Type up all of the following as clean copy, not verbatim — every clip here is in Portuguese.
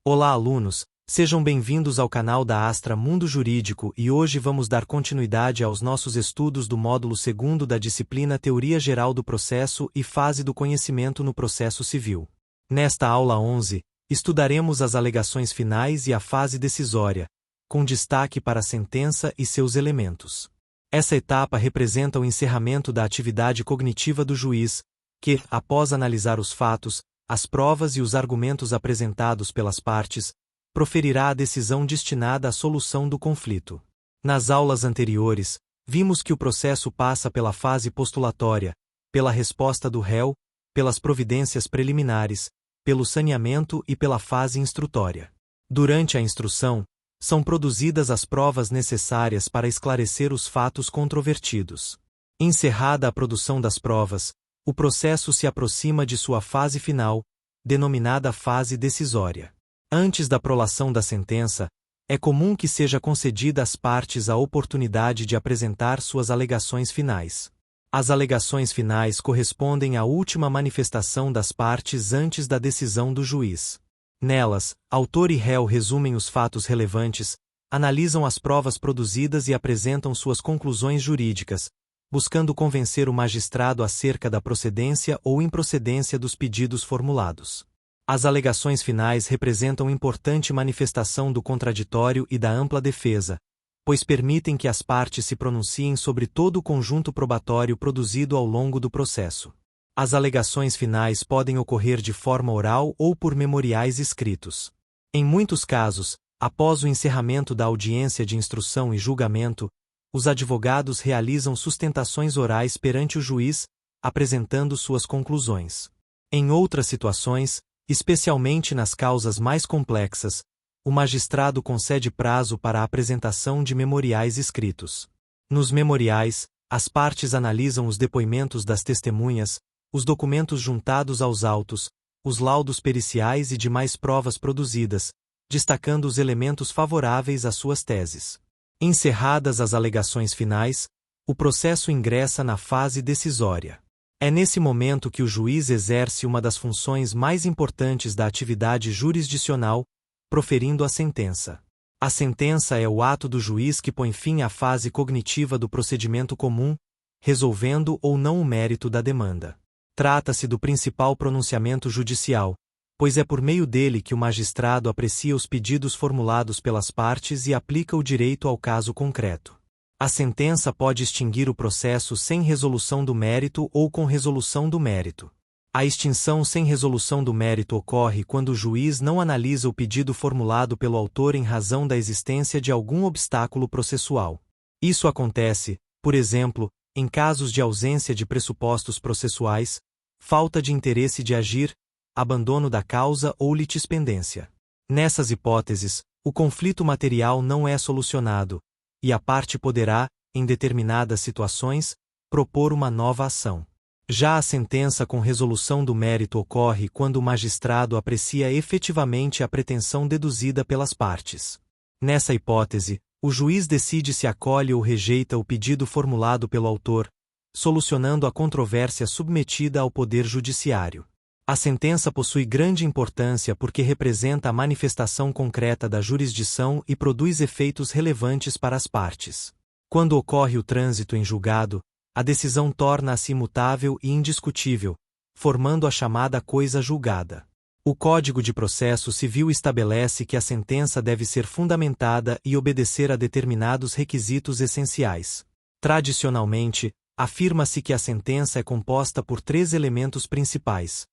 Olá, alunos, sejam bem-vindos ao canal da Astra Mundo Jurídico e hoje vamos dar continuidade aos nossos estudos do módulo 2º da disciplina Teoria Geral do Processo e Fase do Conhecimento no Processo Civil. Nesta aula 11, estudaremos as alegações finais e a fase decisória, com destaque para a sentença e seus elementos. Essa etapa representa o encerramento da atividade cognitiva do juiz, que, após analisar os fatos, as provas e os argumentos apresentados pelas partes, proferirá a decisão destinada à solução do conflito. Nas aulas anteriores, vimos que o processo passa pela fase postulatória, pela resposta do réu, pelas providências preliminares, pelo saneamento e pela fase instrutória. Durante a instrução, são produzidas as provas necessárias para esclarecer os fatos controvertidos. Encerrada a produção das provas, o processo se aproxima de sua fase final, denominada fase decisória. Antes da prolação da sentença, é comum que seja concedida às partes a oportunidade de apresentar suas alegações finais. As alegações finais correspondem à última manifestação das partes antes da decisão do juiz. Nelas, autor e réu resumem os fatos relevantes, analisam as provas produzidas e apresentam suas conclusões jurídicas, buscando convencer o magistrado acerca da procedência ou improcedência dos pedidos formulados. As alegações finais representam importante manifestação do contraditório e da ampla defesa, pois permitem que as partes se pronunciem sobre todo o conjunto probatório produzido ao longo do processo. As alegações finais podem ocorrer de forma oral ou por memoriais escritos. Em muitos casos, após o encerramento da audiência de instrução e julgamento, os advogados realizam sustentações orais perante o juiz, apresentando suas conclusões. Em outras situações, especialmente nas causas mais complexas, o magistrado concede prazo para a apresentação de memoriais escritos. Nos memoriais, as partes analisam os depoimentos das testemunhas, os documentos juntados aos autos, os laudos periciais e demais provas produzidas, destacando os elementos favoráveis às suas teses. Encerradas as alegações finais, o processo ingressa na fase decisória. É nesse momento que o juiz exerce uma das funções mais importantes da atividade jurisdicional, proferindo a sentença. A sentença é o ato do juiz que põe fim à fase cognitiva do procedimento comum, resolvendo ou não o mérito da demanda. Trata-se do principal pronunciamento judicial, pois é por meio dele que o magistrado aprecia os pedidos formulados pelas partes e aplica o direito ao caso concreto. A sentença pode extinguir o processo sem resolução do mérito ou com resolução do mérito. A extinção sem resolução do mérito ocorre quando o juiz não analisa o pedido formulado pelo autor em razão da existência de algum obstáculo processual. Isso acontece, por exemplo, em casos de ausência de pressupostos processuais, falta de interesse de agir, abandono da causa ou litispendência. Nessas hipóteses, o conflito material não é solucionado, e a parte poderá, em determinadas situações, propor uma nova ação. Já a sentença com resolução do mérito ocorre quando o magistrado aprecia efetivamente a pretensão deduzida pelas partes. Nessa hipótese, o juiz decide se acolhe ou rejeita o pedido formulado pelo autor, solucionando a controvérsia submetida ao Poder Judiciário. A sentença possui grande importância porque representa a manifestação concreta da jurisdição e produz efeitos relevantes para as partes. Quando ocorre o trânsito em julgado, a decisão torna-se imutável e indiscutível, formando a chamada coisa julgada. O Código de Processo Civil estabelece que a sentença deve ser fundamentada e obedecer a determinados requisitos essenciais. Tradicionalmente, afirma-se que a sentença é composta por 3 elementos principais: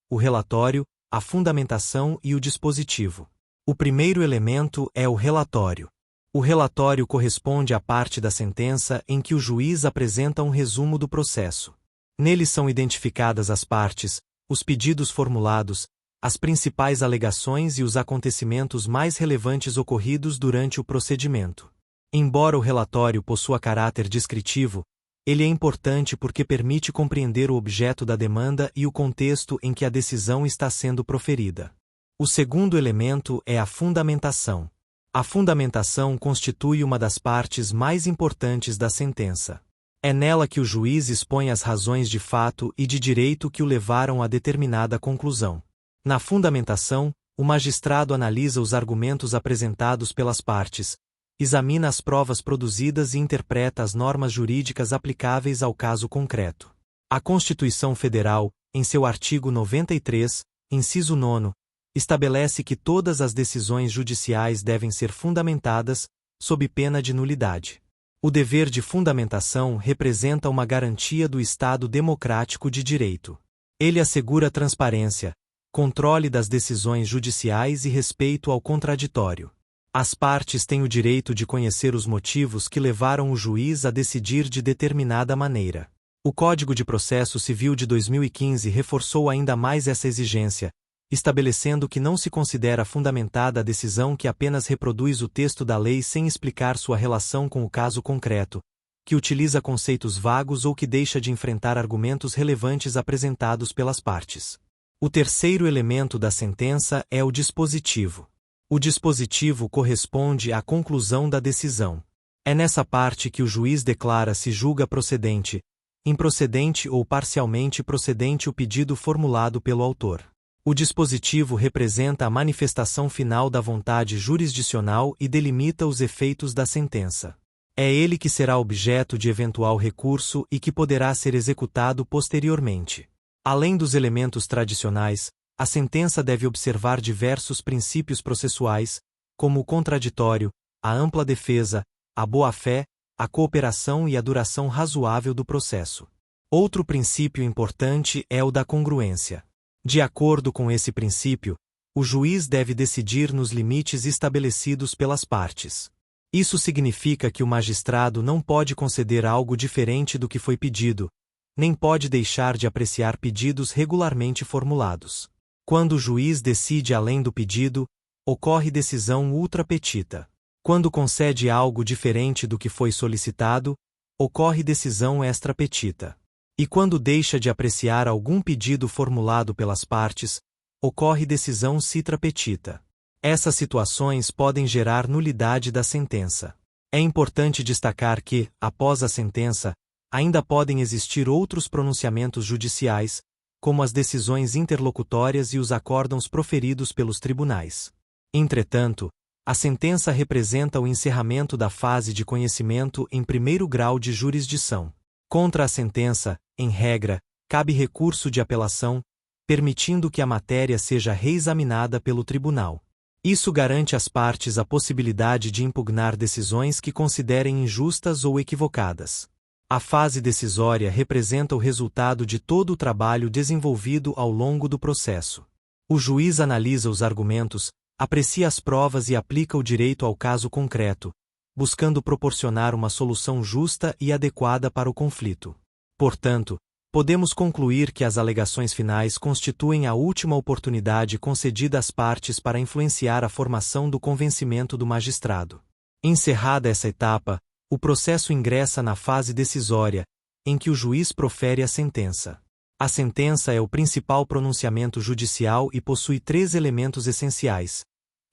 o relatório, a fundamentação e o dispositivo. O primeiro elemento é o relatório. O relatório corresponde à parte da sentença em que o juiz apresenta um resumo do processo. Nele são identificadas as partes, os pedidos formulados, as principais alegações e os acontecimentos mais relevantes ocorridos durante o procedimento. Embora o relatório possua caráter descritivo, ele é importante porque permite compreender o objeto da demanda e o contexto em que a decisão está sendo proferida. O segundo elemento é a fundamentação. A fundamentação constitui uma das partes mais importantes da sentença. É nela que o juiz expõe as razões de fato e de direito que o levaram a determinada conclusão. Na fundamentação, O magistrado analisa os argumentos apresentados pelas partes, examina as provas produzidas e interpreta as normas jurídicas aplicáveis ao caso concreto. A Constituição Federal, em seu artigo 93, inciso 9, estabelece que todas as decisões judiciais devem ser fundamentadas, sob pena de nulidade. O dever de fundamentação representa uma garantia do Estado democrático de direito. Ele assegura transparência, controle das decisões judiciais e respeito ao contraditório. As partes têm o direito de conhecer os motivos que levaram o juiz a decidir de determinada maneira. O Código de Processo Civil de 2015 reforçou ainda mais essa exigência, estabelecendo que não se considera fundamentada a decisão que apenas reproduz o texto da lei sem explicar sua relação com o caso concreto, que utiliza conceitos vagos ou que deixa de enfrentar argumentos relevantes apresentados pelas partes. O terceiro elemento da sentença é o dispositivo. O dispositivo corresponde à conclusão da decisão. É nessa parte que o juiz declara se julga procedente, improcedente ou parcialmente procedente o pedido formulado pelo autor. O dispositivo representa a manifestação final da vontade jurisdicional e delimita os efeitos da sentença. É ele que será objeto de eventual recurso e que poderá ser executado posteriormente. Além dos elementos tradicionais, a sentença deve observar diversos princípios processuais, como o contraditório, a ampla defesa, a boa-fé, a cooperação e a duração razoável do processo. Outro princípio importante é o da congruência. De acordo com esse princípio, o juiz deve decidir nos limites estabelecidos pelas partes. Isso significa que o magistrado não pode conceder algo diferente do que foi pedido, nem pode deixar de apreciar pedidos regularmente formulados. Quando o juiz decide além do pedido, ocorre decisão ultra petita. Quando concede algo diferente do que foi solicitado, ocorre decisão extra petita. E quando deixa de apreciar algum pedido formulado pelas partes, ocorre decisão citra petita. Essas situações podem gerar nulidade da sentença. É importante destacar que, após a sentença, ainda podem existir outros pronunciamentos judiciais, como as decisões interlocutórias e os acórdãos proferidos pelos tribunais. Entretanto, a sentença representa o encerramento da fase de conhecimento em primeiro grau de jurisdição. Contra a sentença, em regra, cabe recurso de apelação, permitindo que a matéria seja reexaminada pelo tribunal. Isso garante às partes a possibilidade de impugnar decisões que considerem injustas ou equivocadas. A fase decisória representa o resultado de todo o trabalho desenvolvido ao longo do processo. O juiz analisa os argumentos, aprecia as provas e aplica o direito ao caso concreto, buscando proporcionar uma solução justa e adequada para o conflito. Portanto, podemos concluir que as alegações finais constituem a última oportunidade concedida às partes para influenciar a formação do convencimento do magistrado. Encerrada essa etapa, o processo ingressa na fase decisória, em que o juiz profere a sentença. A sentença é o principal pronunciamento judicial e possui 3 elementos essenciais: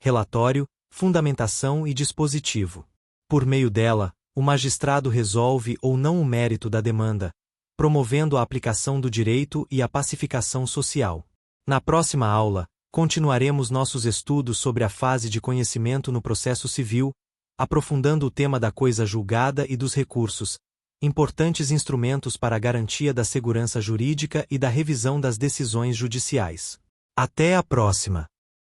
relatório, fundamentação e dispositivo. Por meio dela, o magistrado resolve ou não o mérito da demanda, promovendo a aplicação do direito e a pacificação social. Na próxima aula, continuaremos nossos estudos sobre a fase de conhecimento no processo civil, aprofundando o tema da coisa julgada e dos recursos, importantes instrumentos para a garantia da segurança jurídica e da revisão das decisões judiciais. Até a próxima!